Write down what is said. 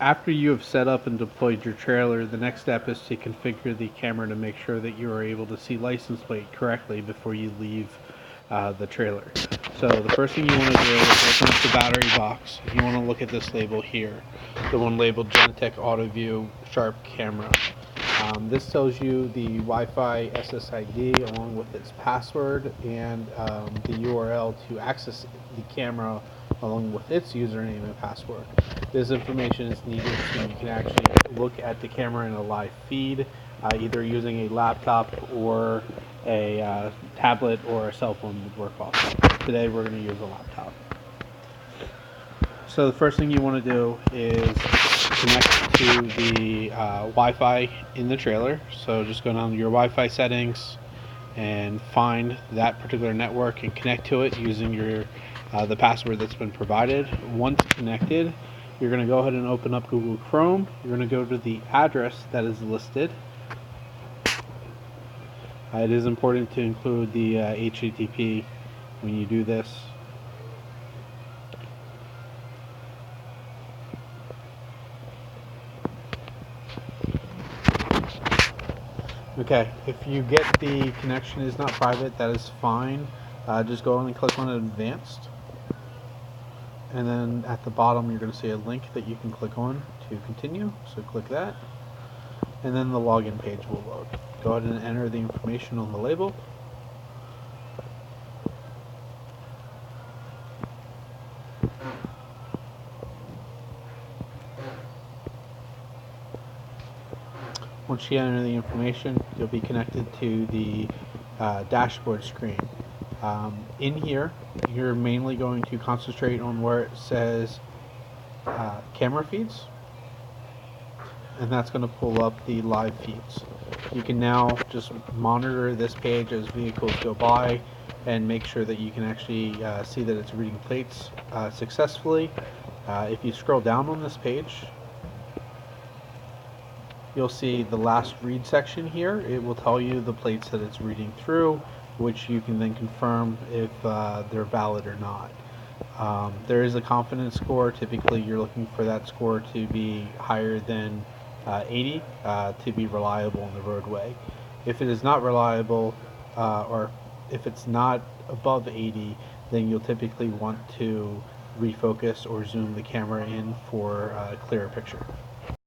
After you have set up and deployed your trailer, the next step is to configure the camera to make sure that you are able to see license plate correctly before you leave the trailer. So the first thing you want to do is open up the battery box. You want to look at this label here, the one labeled Genetec AutoView Sharp Camera. This tells you the Wi-Fi SSID along with its password and the URL to access the camera along with its username and password. This information is needed so you can actually look at the camera in a live feed, either using a laptop or a tablet or a cell phone would work also. Today we're going to use a laptop. So the first thing you want to do is connect to the Wi-Fi in the trailer. So just go down to your Wi-Fi settings and find that particular network and connect to it using your the password that's been provided. Once connected, you're going to go ahead and open up Google Chrome. You're going to go to the address that is listed. It is important to include the HTTP when you do this. Okay, if you get the connection is not private, that is fine. Just go and click on Advanced. And then at the bottom you're going to see a link that you can click on to continue. So click that. And then the login page will load. Go ahead and enter the information on the label. Once you enter the information, you'll be connected to the dashboard screen. In here, you're mainly going to concentrate on where it says camera feeds, and that's going to pull up the live feeds. You can now just monitor this page as vehicles go by and make sure that you can actually see that it's reading plates successfully. If you scroll down on this page, you'll see the last read section here. It will tell you the plates that it's reading through, which you can then confirm if they're valid or not. There is a confidence score. Typically you're looking for that score to be higher than 80 to be reliable on the roadway. If it is not reliable or if it's not above 80, then you'll typically want to refocus or zoom the camera in for a clearer picture.